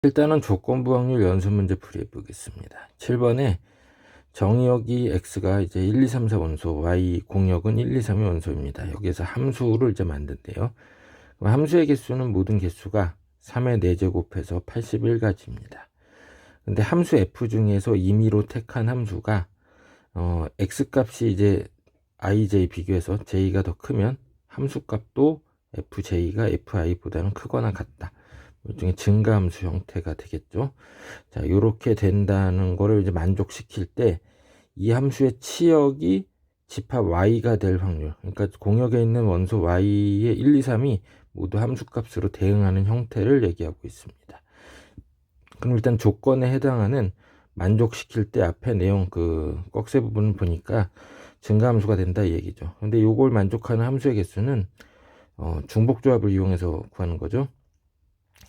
일단은 조건부 확률 연습 문제 풀이해 보겠습니다. 7번에 정의역이 x가 이제 1, 2, 3, 4 원소, y 공역은 1, 2, 3의 원소입니다. 여기에서 함수를 이제 만든대요. 함수의 개수는 모든 개수가 3의 4제곱해서 81가지입니다. 근데 함수 f 중에서 임의로 택한 함수가 x 값이 이제 ij 비교해서 j가 더 크면 함수 값도 fj가 fi보다는 크거나 같다. 일종의 증가함수 형태가 되겠죠. 자, 이렇게 된다는 거를 이제 만족시킬 때 이 함수의 치역이 집합 y가 될 확률, 그러니까 공역에 있는 원소 y의 1, 2, 3이 모두 함수값으로 대응하는 형태를 얘기하고 있습니다. 그럼 일단 조건에 해당하는 만족시킬 때 앞에 내용 그 꺽쇠 부분을 보니까 증가함수가 된다 이 얘기죠. 근데 이걸 만족하는 함수의 개수는 중복조합을 이용해서 구하는 거죠.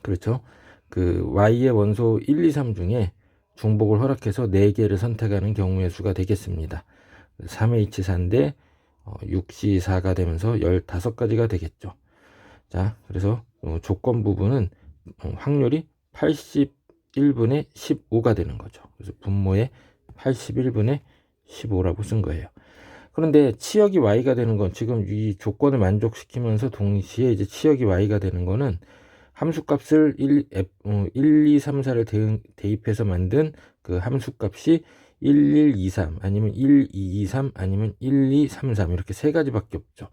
그렇죠. 그 y의 원소 1, 2, 3 중에 중복을 허락해서 4개를 선택하는 경우의 수가 되겠습니다. 3H4인데 6C4가 되면서 15가지가 되겠죠. 자, 그래서 조건 부분은 확률이 81분의 15가 되는 거죠. 그래서 분모에 81분의 15라고 쓴 거예요. 그런데 치역이 y가 되는 건 지금 이 조건을 만족시키면서 동시에 이제 치역이 y가 되는 거는 함수값을 1, 2, 3, 4를 대입해서 만든 그 함수값이 1, 1, 2, 3 아니면 1, 2, 2, 3 아니면 1, 2, 3, 3 이렇게 세 가지밖에 없죠.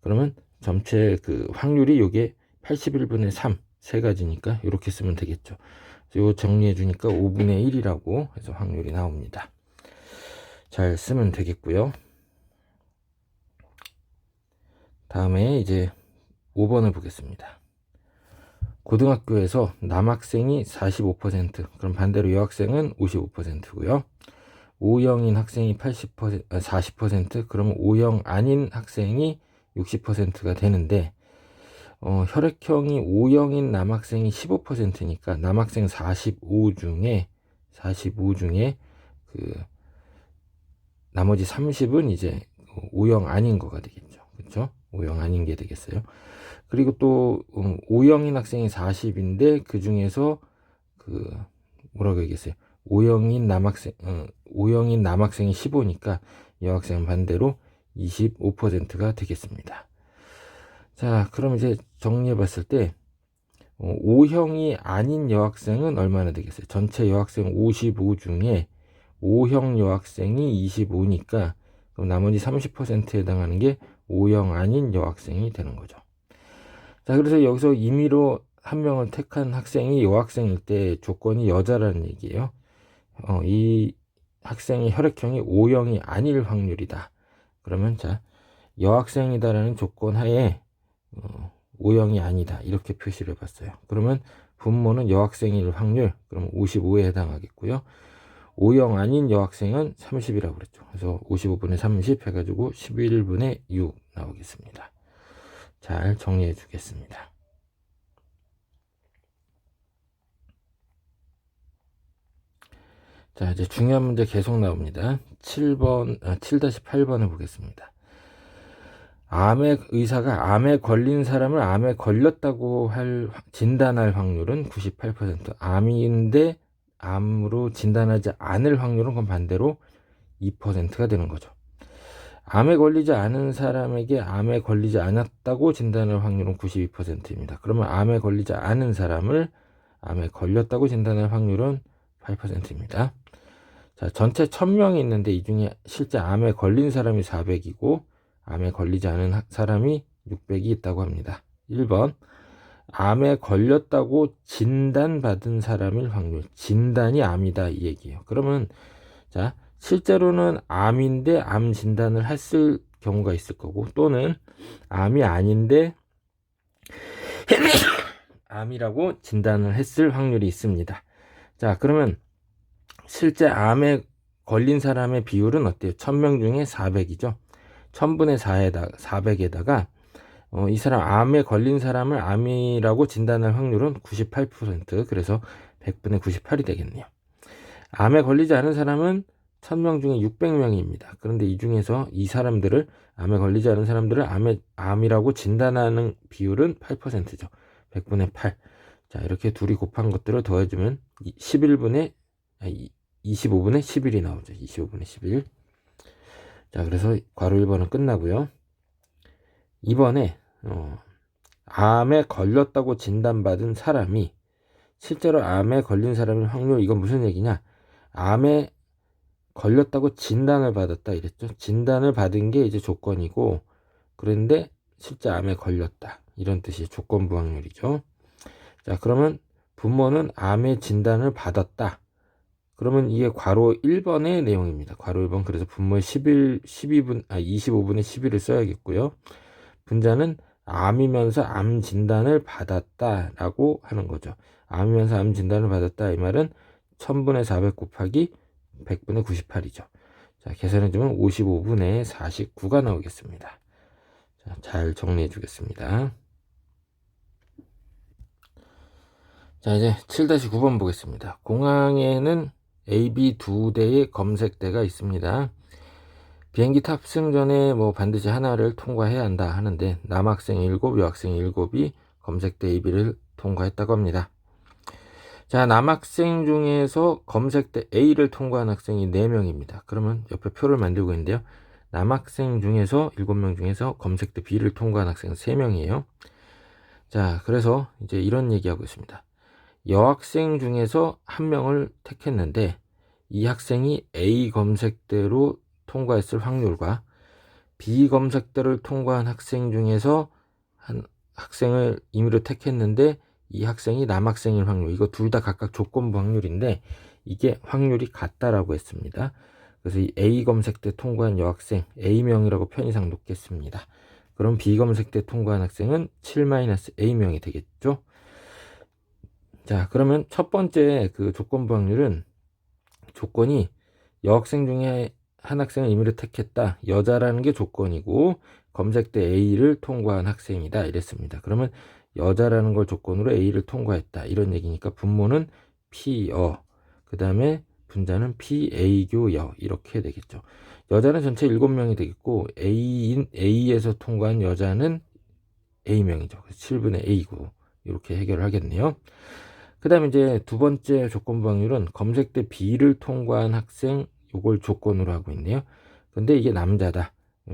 그러면 전체 그 확률이 요게 81분의 3 세 가지니까 이렇게 쓰면 되겠죠. 요 정리해 주니까 5분의 1이라고 해서 확률이 나옵니다. 잘 쓰면 되겠고요. 다음에 이제 5번을 보겠습니다. 고등학교에서 남학생이 45%, 그럼 반대로 여학생은 55%고요. O형인 학생이 40%, 그러면 O형 아닌 학생이 60%가 되는데 혈액형이 O형인 남학생이 15%니까 남학생 45 중에 그 나머지 30은 이제 O형 아닌 거가 되겠죠. 그렇죠? O형 아닌 게 되겠어요. 그리고 또 O형인 학생이 40인데 그 중에서 그 뭐라고 얘기했어요? O형인 남학생이 15니까 여학생은 반대로 25%가 되겠습니다. 자, 그럼 이제 정리해 봤을 때 O형이 아닌 여학생은 얼마나 되겠어요? 전체 여학생 55 중에 O형 여학생이 25니까 그럼 나머지 30%에 해당하는 게 O형 아닌 여학생이 되는 거죠. 자, 그래서 여기서 임의로 한 명을 택한 학생이 여학생일 때 조건이 여자라는 얘기예요. 이 학생의 혈액형이 O형이 아닐 확률이다. 그러면 자, 여학생이다라는 조건 하에 O형이 아니다 이렇게 표시를 해봤어요. 그러면 분모는 여학생일 확률, 그럼 55에 해당하겠고요. O형 아닌 여학생은 30이라고 그랬죠. 그래서 55분의 30 해가지고 11분의 6 나오겠습니다. 잘 정리해 주겠습니다. 자, 이제 중요한 문제 계속 나옵니다. 7-8번을 보겠습니다. 의사가 암에 걸린 사람을 암에 걸렸다고 진단할 확률은 98%. 암인데 암으로 진단하지 않을 확률은 그건 반대로 2%가 되는 거죠. 암에 걸리지 않은 사람에게 암에 걸리지 않았다고 진단할 확률은 92%입니다. 그러면 암에 걸리지 않은 사람을 암에 걸렸다고 진단할 확률은 8%입니다. 자, 전체 1000명이 있는데 이 중에 실제 암에 걸린 사람이 400이고 암에 걸리지 않은 사람이 600이 있다고 합니다. 1번, 암에 걸렸다고 진단받은 사람일 확률. 진단이 암이다 이 얘기예요. 그러면 자, 실제로는 암인데 암 진단을 했을 경우가 있을 거고, 또는 암이 아닌데 암이라고 진단을 했을 확률이 있습니다. 자, 그러면 실제 암에 걸린 사람의 비율은 어때요? 1000명 중에 400이죠. 1000분의 400에다가 이 사람 암에 걸린 사람을 암이라고 진단할 확률은 98%, 그래서 100분의 98이 되겠네요. 암에 걸리지 않은 사람은 1000명 중에 600명입니다. 그런데 이 중에서 이 사람들을, 암에 걸리지 않은 사람들을 암이라고 진단하는 비율은 8%죠. 100분의 8. 자, 이렇게 둘이 곱한 것들을 더해주면 25분의 11이 나오죠. 25분의 11. 자, 그래서 괄호 1번은 끝나고요. 2번에 암에 걸렸다고 진단받은 사람이 실제로 암에 걸린 사람의 확률, 이건 무슨 얘기냐? 암에 걸렸다고 진단을 받았다 이랬죠. 진단을 받은 게 이제 조건이고, 그런데 실제 암에 걸렸다, 이런 뜻이 조건부 확률이죠. 자, 그러면 부모는 암의 진단을 받았다. 그러면 이게 괄호 1번의 내용입니다. 괄호 1번. 그래서 분모에 25분의 11을 써야겠고요. 분자는 암이면서 암 진단을 받았다라고 하는 거죠. 암이면서 암 진단을 받았다, 이 말은 1000분의 400 곱하기 100분의 98이죠. 자, 계산해주면 55분의 49가 나오겠습니다. 자, 잘 정리해 주겠습니다. 자, 이제 7-9번 보겠습니다. 공항에는 A, B 두 대의 검색대가 있습니다. 비행기 탑승 전에 반드시 하나를 통과해야 한다 하는데, 남학생 7, 여학생 7이 검색대 A, B를 통과했다고 합니다. 자, 남학생 중에서 검색대 A를 통과한 학생이 4명입니다. 그러면 옆에 표를 만들고 있는데요. 남학생 중에서 7명 중에서 검색대 B를 통과한 학생은 3명이에요. 자, 그래서 이제 이런 얘기하고 있습니다. 여학생 중에서 1명을 택했는데 이 학생이 A 검색대로 통과했을 확률과 B 검색대를 통과한 학생 중에서 한 학생을 임의로 택했는데 이 학생이 남학생일 확률, 이거 둘 다 각각 조건부 확률인데 이게 확률이 같다라고 했습니다. 그래서 이 A 검색대 통과한 여학생 A명이라고 편의상 놓겠습니다. 그럼 B 검색대 통과한 학생은 7-A명이 되겠죠. 자, 그러면 첫 번째 그 조건부 확률은 조건이 여학생 중에 한 학생을 임의로 택했다, 여자라는 게 조건이고 검색대 A를 통과한 학생이다 이랬습니다. 그러면 여자라는 걸 조건으로 A를 통과했다, 이런 얘기니까 분모는 P여, 그 다음에 분자는 PA교여, 이렇게 되겠죠. 여자는 전체 7명이 되겠고 A에서 통과한 여자는 A명이죠. 7분의 A고, 이렇게 해결을 하겠네요. 그 다음에 이제 두 번째 조건부 확률은 검색대 B를 통과한 학생, 요걸 조건으로 하고 있네요. 근데 이게 남자다.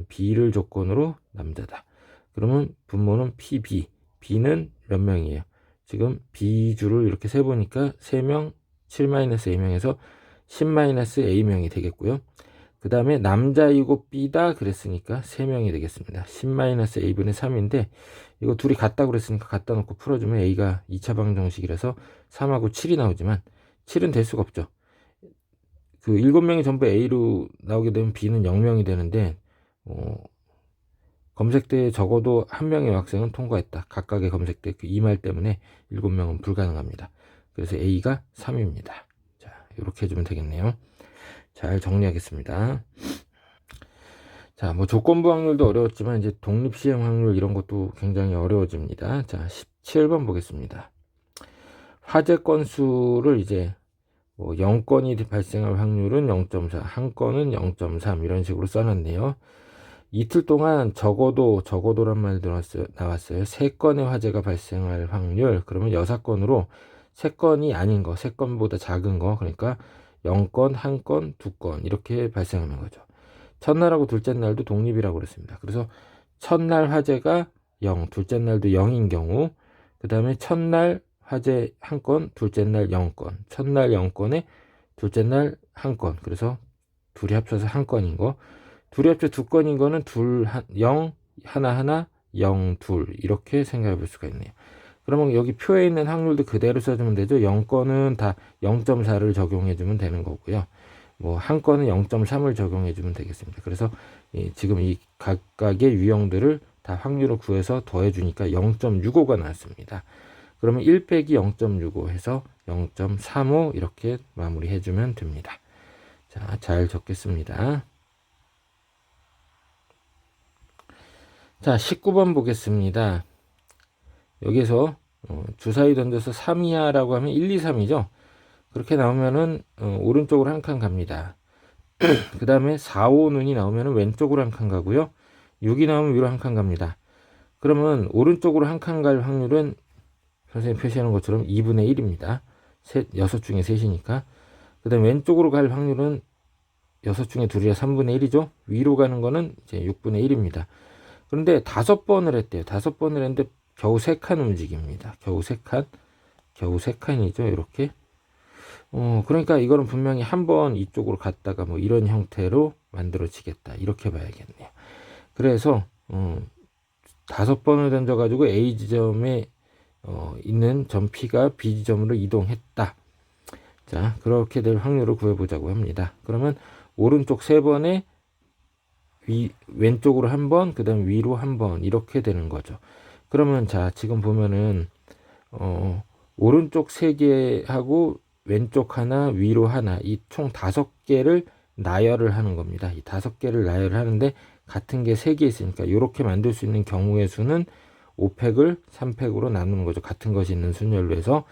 B를 조건으로 남자다. 그러면 분모는 PB. B는 몇 명이에요? 지금 B주를 이렇게 세보니까 3명, 7-A명에서 10-A명이 되겠고요. 그 다음에 남자이고 B다 그랬으니까 3명이 되겠습니다. 10-A분의 3인데 이거 둘이 같다 그랬으니까 갖다 놓고 풀어주면 A가 2차 방정식이라서 3하고 7이 나오지만 7은 될 수가 없죠. 그 7명이 전부 A로 나오게 되면 B는 0명이 되는데 검색대에 적어도 한 명의 학생은 통과했다. 각각의 검색대 그 이 말 때문에 7명은 불가능합니다. 그래서 A가 3입니다. 자, 이렇게 해주면 되겠네요. 잘 정리하겠습니다. 자, 조건부 확률도 어려웠지만 이제 독립시행 확률 이런 것도 굉장히 어려워집니다. 자, 17번 보겠습니다. 화재 건수를 이제 0건이 발생할 확률은 0.4, 한 건은 0.3 이런 식으로 써놨네요. 이틀 동안 적어도란 말이 나왔어요. 3건의 화재가 발생할 확률, 그러면 6건으로 3건이 아닌 거, 3건보다 작은 거, 그러니까 0건, 1건, 2건 이렇게 발생하는 거죠. 첫날하고 둘째 날도 독립이라고 그랬습니다. 그래서 첫날 화재가 0, 둘째 날도 0인 경우, 그 다음에 첫날 화재 1건, 둘째 날 0건, 첫날 0건에 둘째 날 1건, 그래서 둘이 합쳐서 1건인 거, 둘이 합쳐 2건인 거는 0, 하나, 0, 2 이렇게 생각해 볼 수가 있네요. 그러면 여기 표에 있는 확률도 그대로 써주면 되죠. 0건은 다 0.4를 적용해 주면 되는 거고요. 한 건은 0.3을 적용해 주면 되겠습니다. 그래서 지금 이 각각의 유형들을 다 확률을 구해서 더해 주니까 0.65가 나왔습니다. 그러면 1 빼기 0.65 해서 0.35 이렇게 마무리해 주면 됩니다. 자, 잘 적겠습니다. 자, 19번 보겠습니다. 여기서 주사위 던져서 3 이하라고 하면 1, 2, 3이죠. 그렇게 나오면은 오른쪽으로 한 칸 갑니다. 그 다음에 4, 5, 눈이 나오면 왼쪽으로 한 칸 가고요. 6이 나오면 위로 한 칸 갑니다. 그러면 오른쪽으로 한 칸 갈 확률은 선생님이 표시하는 것처럼 2분의 1입니다. 6 중에 3이니까. 그 다음에 왼쪽으로 갈 확률은 6 중에 2이라 3분의 1이죠. 위로 가는 거는 이제 6분의 1입니다. 그런데 5번을 했대요. 5번을 했는데 겨우 3칸 움직입니다. 겨우 3칸. 겨우 3칸이죠. 이렇게. 그러니까 이거는 분명히 한번 이쪽으로 갔다가 뭐 이런 형태로 만들어지겠다. 이렇게 봐야겠네요. 그래서 5번을 던져가지고 A 지점에 있는 점 P가 B 지점으로 이동했다. 자, 그렇게 될 확률을 구해보자고 합니다. 그러면 오른쪽 3번에 왼쪽으로 한 번, 그 다음 위로 한 번, 이렇게 되는 거죠. 그러면 자, 지금 보면은 오른쪽 3개하고 왼쪽 하나, 위로 하나, 이 총 5개를 나열을 하는 겁니다. 이 5개를 나열을 하는데 같은 게 3개 있으니까 이렇게 만들 수 있는 경우의 수는 5팩을 3팩으로 나누는 거죠. 같은 것이 있는 순열로 해서.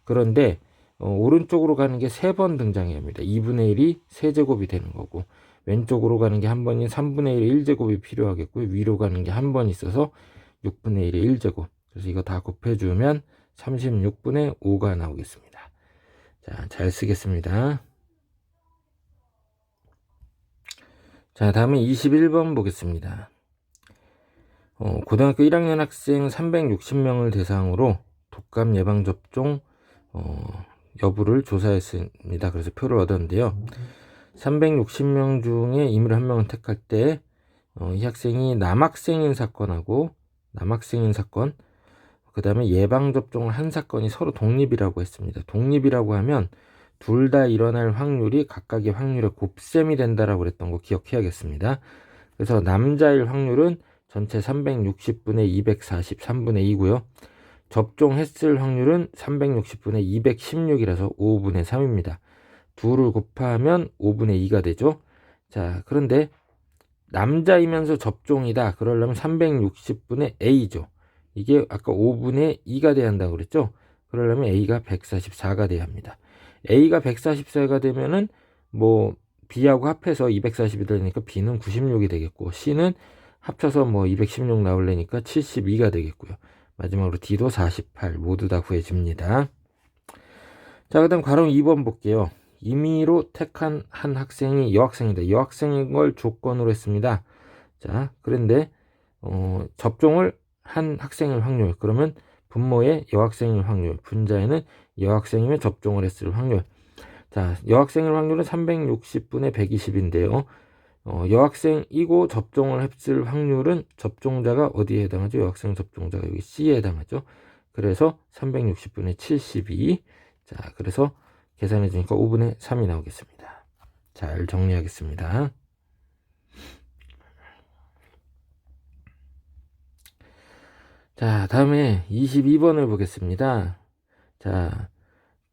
그런데 오른쪽으로 가는 게 3번 등장해야 합니다. 2분의 1이 세제곱이 되는 거고, 왼쪽으로 가는 게 한 번이 3분의 1의 1제곱이 필요하겠고요. 위로 가는 게 한 번 있어서 6분의 1의 1제곱. 그래서 이거 다 곱해주면 36분의 5가 나오겠습니다. 자, 잘 쓰겠습니다. 자, 다음에 21번 보겠습니다. 고등학교 1학년 학생 360명을 대상으로 독감 예방접종 여부를 조사했습니다. 그래서 표를 얻었는데요. 360명 중에 인물 한 명을 택할 때 이 학생이 남학생인 사건하고 남학생인 사건, 그 다음에 예방접종을 한 사건이 서로 독립이라고 했습니다. 독립이라고 하면 둘 다 일어날 확률이 각각의 확률의 곱셈이 된다라고 그랬던 거 기억해야겠습니다. 그래서 남자일 확률은 전체 360분의 243분의 2고요. 접종했을 확률은 360분의 216이라서 5분의 3입니다. 둘을 곱하면 5분의 2가 되죠. 자, 그런데 남자이면서 접종이다. 그러려면 360분의 A죠. 이게 아까 5분의 2가 돼야 한다고 그랬죠. 그러려면 A가 144가 돼야 합니다. A가 144가 되면은 뭐 B하고 합해서 240이 되니까 B는 96이 되겠고, C는 합쳐서 뭐 216 나오려니까 72가 되겠고요. 마지막으로 D도 48, 모두 다 구해집니다. 자, 그 다음 괄호 2번 볼게요. 임의로 택한 한 학생이 여학생이다. 여학생인 걸 조건으로 했습니다. 자, 그런데 접종을 한 학생일 확률, 그러면 분모의 여학생일 확률, 분자에는 여학생이면 접종을 했을 확률. 자, 여학생일 확률은 360분의 120인데요. 여학생이고 접종을 했을 확률은 접종자가 어디에 해당하죠? 여학생 접종자가 여기 C에 해당하죠. 그래서 360분의 72. 자, 그래서 계산해 주니까 5분의 3이 나오겠습니다. 잘 정리하겠습니다. 자, 다음에 22번을 보겠습니다. 자,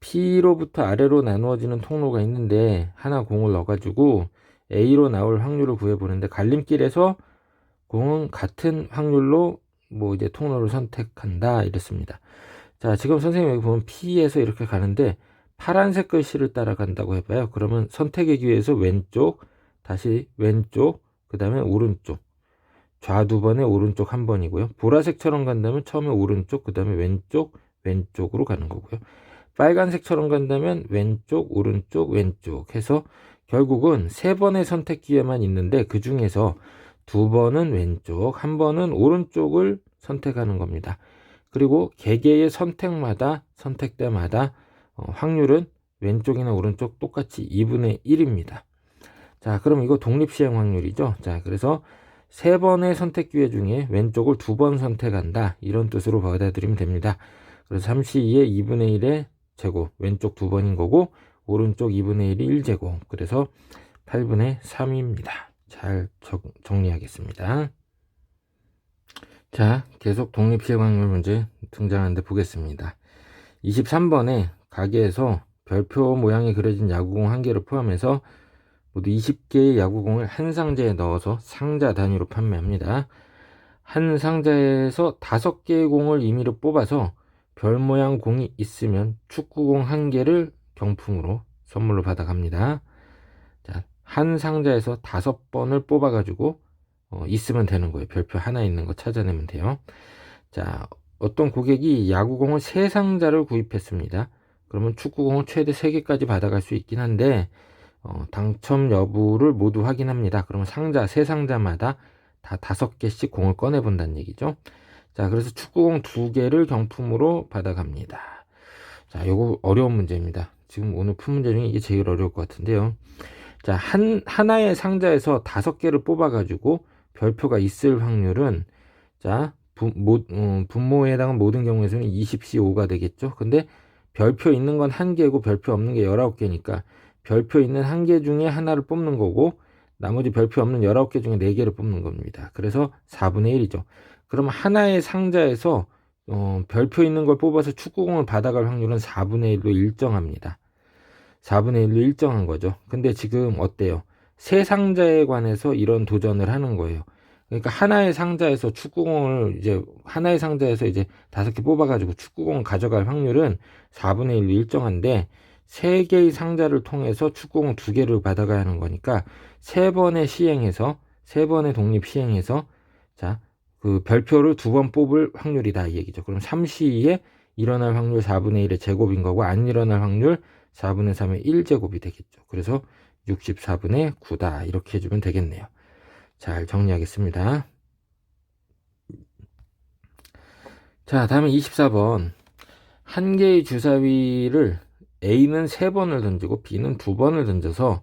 P로부터 아래로 나누어지는 통로가 있는데 하나 공을 넣어가지고 A로 나올 확률을 구해보는데 갈림길에서 공은 같은 확률로 뭐 이제 통로를 선택한다 이랬습니다. 자, 지금 선생님 여기 보면 P에서 이렇게 가는데 파란색 글씨를 따라간다고 해봐요. 그러면 선택의 기회에서 왼쪽, 다시 왼쪽, 그 다음에 오른쪽. 좌 두 번에 오른쪽 한 번이고요. 보라색처럼 간다면 처음에 오른쪽, 그 다음에 왼쪽, 왼쪽으로 가는 거고요. 빨간색처럼 간다면 왼쪽, 오른쪽, 왼쪽 해서 결국은 3번의 선택 기회만 있는데 그 중에서 2번은 왼쪽, 1번은 오른쪽을 선택하는 겁니다. 그리고 개개의 선택마다, 선택 때마다 확률은 왼쪽이나 오른쪽 똑같이 2분의 1입니다. 자, 그럼 이거 독립시행 확률이죠. 자, 그래서 3번의 선택 기회 중에 왼쪽을 2번 선택한다. 이런 뜻으로 받아들이면 됩니다. 그래서 3C2의 2분의 1의 제곱, 왼쪽 2번인 거고 오른쪽 2분의 1이 1제곱. 그래서 8분의 3입니다. 잘 정리하겠습니다. 자, 계속 독립시행 확률 문제 등장하는데 보겠습니다. 23번에 가게에서 별표 모양이 그려진 야구공 1개를 포함해서 모두 20개의 야구공을 한 상자에 넣어서 상자 단위로 판매합니다. 한 상자에서 5개의 공을 임의로 뽑아서 별 모양 공이 있으면 축구공 1개를 경품으로 선물로 받아갑니다. 자, 한 상자에서 5번을 뽑아가지고 있으면 되는 거예요. 별표 하나 있는 거 찾아내면 돼요. 자, 어떤 고객이 야구공을 3상자를 구입했습니다. 그러면 축구공을 최대 3개까지 받아갈 수 있긴 한데 당첨 여부를 모두 확인합니다. 그러면 상자 3상자마다 다 5개씩 공을 꺼내 본다는 얘기죠. 자, 그래서 축구공 2개를 경품으로 받아갑니다. 자, 요거 어려운 문제입니다. 지금 오늘 푼 문제 중에 이게 제일 어려울 것 같은데요. 자, 하나의 상자에서 5개를 뽑아가지고 별표가 있을 확률은, 자, 분모에 해당한 모든 경우에서는 20C5가 되겠죠. 근데 별표 있는 건 1개고 별표 없는 게 19개니까 별표 있는 1개 중에 하나를 뽑는 거고 나머지 별표 없는 19개 중에 4개를 뽑는 겁니다. 그래서 4분의 1이죠. 그럼 하나의 상자에서 별표 있는 걸 뽑아서 축구공을 받아갈 확률은 4분의 1로 일정합니다. 4분의 1로 일정한 거죠. 근데 지금 어때요? 3상자에 관해서 이런 도전을 하는 거예요. 그러니까 하나의 상자에서 축구공을 하나의 상자에서 5개 뽑아가지고 축구공을 가져갈 확률은 4분의 1로 일정한데 3개의 상자를 통해서 축구공 2개를 받아가야 하는 거니까 3번의 독립 시행해서 자, 그 별표를 2번 뽑을 확률이다 이 얘기죠. 그럼 3시에 일어날 확률 4분의 1의 제곱인 거고 안 일어날 확률 4분의 3의 1제곱이 되겠죠. 그래서 64분의 9다 이렇게 해주면 되겠네요. 잘 정리하겠습니다. 자, 다음에 24번. 한 개의 주사위를 A는 3번을 던지고 B는 2번을 던져서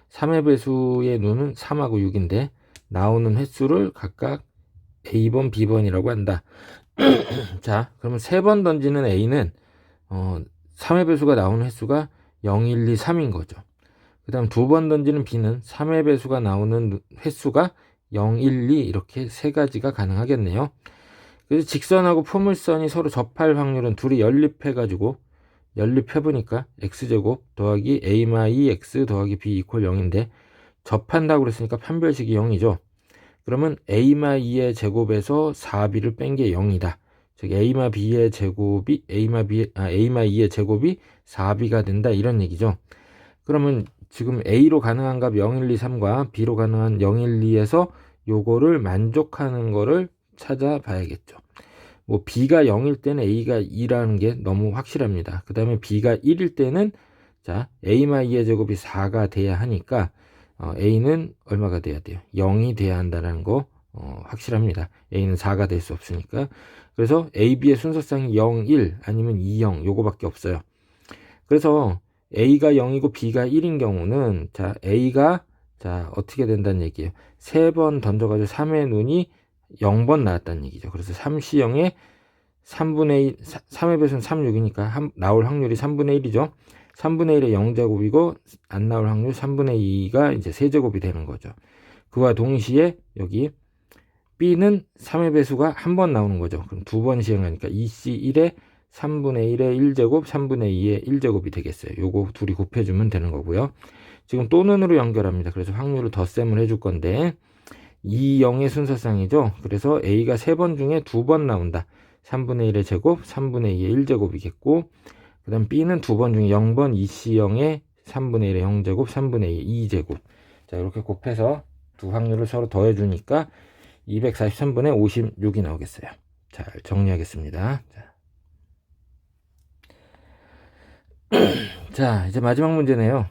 3의 배수의 누는 3하고 6인데 나오는 횟수를 각각 A번, B번이라고 한다. 자, 그러면 3번 던지는 A는 3의 배수가 나오는 횟수가 0, 1, 2, 3인 거죠. 그 다음 2번 던지는 B는 3의 배수가 나오는 횟수가 0, 1, 2 이렇게 3가지가 가능하겠네요. 그래서 직선하고 포물선이 서로 접할 확률은 둘이 연립해가지고 연립해보니까 x제곱 더하기 a-2x 더하기 b 이퀄 0인데 접한다고 그랬으니까 판별식이 0이죠. 그러면 a-2의 제곱에서 4b를 뺀 게 0이다. 즉 a-b의 제곱이 a-2의 제곱이 4b가 된다 이런 얘기죠. 그러면 지금 a로 가능한 값 0, 1, 2, 3과 b로 가능한 0, 1, 2에서 요거를 만족하는 거를 찾아봐야겠죠. 뭐 b가 0일 때는 a가 2라는 게 너무 확실합니다. 그 다음에 b가 1일 때는 자 a-2의 제곱이 4가 돼야 하니까 a는 얼마가 돼야 돼요? 0이 돼야 한다는 거 확실합니다. a는 4가 될 수 없으니까. 그래서 a, b의 순서상이 0, 1 아니면 2, 0 요거밖에 없어요. 그래서 a가 0이고 b가 1인 경우는 자 a가 자 어떻게 된다는 얘기예요. 3번 던져가지고 3의 눈이 0번 나왔다는 얘기죠. 그래서 3C0에 3분의 1, 3의 배수는 3, 6이니까 나올 확률이 3분의 1이죠. 3분의 1의 0제곱이고 안 나올 확률 3분의 2가 이제 세제곱이 되는 거죠. 그와 동시에 여기 B는 3의 배수가 한 번 나오는 거죠. 그럼 2번 시행하니까 2C1에 3분의 1의 1제곱, 3분의 2의 1제곱이 되겠어요. 요거 둘이 곱해주면 되는 거고요. 지금 또는으로 연결합니다. 그래서 확률을 덧셈을 해줄 건데 2, 0의 순서상이죠. 그래서 A가 3번 중에 2번 나온다. 3분의 1의 제곱, 3분의 2의 1제곱이겠고 그 다음 B는 2번 중에 0번 2C0의 3분의 1의 0제곱, 3분의 2의 2제곱. 자, 이렇게 곱해서 두 확률을 서로 더해주니까 243분의 56이 나오겠어요. 잘 정리하겠습니다. 자, 이제 마지막 문제네요.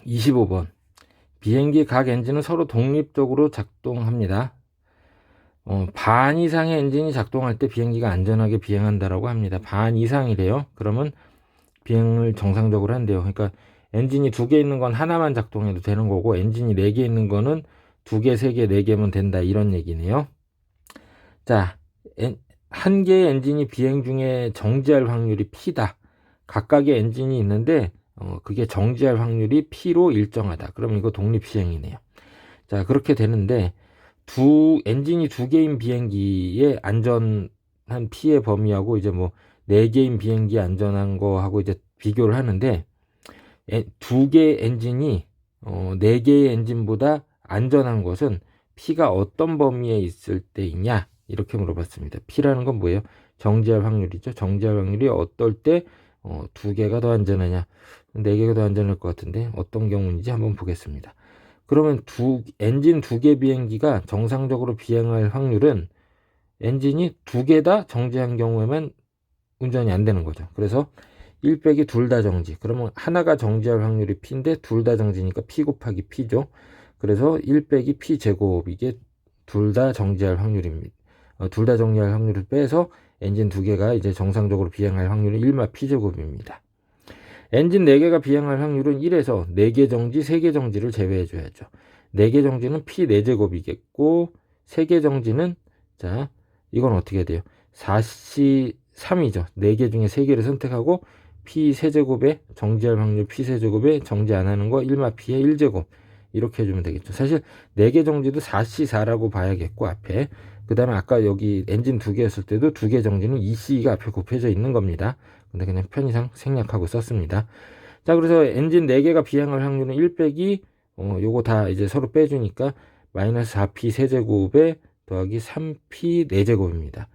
25번. 비행기 각 엔진은 서로 독립적으로 작동합니다. 반 이상의 엔진이 작동할 때 비행기가 안전하게 비행한다라고 합니다. 반 이상이래요. 그러면 비행을 정상적으로 한대요. 그러니까 엔진이 2개 있는 건 하나만 작동해도 되는 거고 엔진이 4개 있는 거는 2개, 3개, 4개면 된다 이런 얘기네요. 자, 한 개의 엔진이 비행 중에 정지할 확률이 P다. 각각의 엔진이 있는데 그게 정지할 확률이 P로 일정하다. 그러면 이거 독립시행이네요. 자, 그렇게 되는데 엔진이 2개인 비행기의 안전한 P의 범위하고 이제 뭐 4개인 비행기 안전한 거하고 이제 비교를 하는데 2개의 엔진이 4개의 엔진보다 안전한 것은 P가 어떤 범위에 있을 때이냐 이렇게 물어봤습니다. P라는 건 뭐예요? 정지할 확률이죠. 정지할 확률이 어떨 때 2개가 더 안전하냐 4개가 더 안전할 것 같은데 어떤 경우인지 한번 보겠습니다. 그러면 엔진 2개 비행기가 정상적으로 비행할 확률은 엔진이 두 개 다 정지한 경우에만 운전이 안 되는 거죠. 그래서 1 빼기 둘 다 정지. 그러면 하나가 정지할 확률이 P인데 둘 다 정지니까 P 곱하기 P죠. 그래서 1 빼기 P 제곱, 이게 둘 다 정지할 확률입니다. 둘 다 정지할 확률을 빼서 엔진 두 개가 이제 정상적으로 비행할 확률은 1마 P 제곱입니다. 엔진 4개가 비행할 확률은 1에서 4개 정지, 3개 정지를 제외해 줘야죠. 4개 정지는 P 4제곱이겠고 3개 정지는, 자, 이건 어떻게 돼요? 4C3이죠. 4개 중에 3개를 선택하고 P 세제곱에 정지할 확률 P 세제곱에 정지 안 하는 거 1마 P의 1제곱, 이렇게 해주면 되겠죠. 사실 4개 정지도 4C4라고 봐야겠고 앞에, 그 다음에 아까 여기 엔진 2개였을 때도 2개 정지는 2C가 앞에 곱해져 있는 겁니다. 근데 그냥 편의상 생략하고 썼습니다. 자, 그래서 엔진 4개가 비행할 확률은 1 빼기 요거 다 이제 서로 빼주니까 마이너스 4P 세제곱에 더하기 3P 4제곱입니다.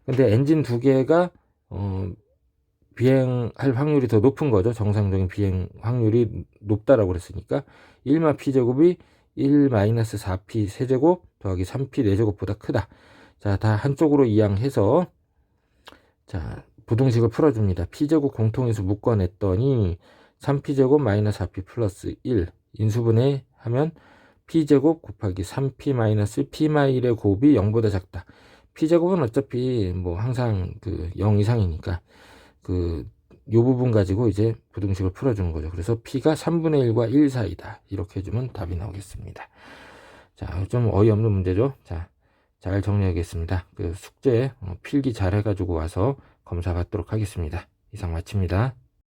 근데 엔진 2개가 비행할 확률이 더 높은 거죠. 정상적인 비행 확률이 높다라고 그랬으니까 1마 P 제곱이 1 마이너스 4P 세제곱 더하기 3P 4제곱보다 크다. 자, 다 한쪽으로 이항해서, 자, 부등식을 풀어줍니다. P제곱 공통인수 묶어냈더니 3P제곱 마이너스 4P 플러스 1 인수분해 하면 P제곱 곱하기 3P 마이너스 P마일의 곱이 0보다 작다. P제곱은 어차피 뭐 항상 그 0 이상이니까 요 부분 가지고 이제 부등식을 풀어주는 거죠. 그래서 P가 3분의 1과 1 사이다. 이렇게 해주면 답이 나오겠습니다. 자, 좀 어이없는 문제죠. 자, 잘 정리하겠습니다. 그 숙제 필기 잘 해가지고 와서 검사 받도록 하겠습니다. 이상 마칩니다.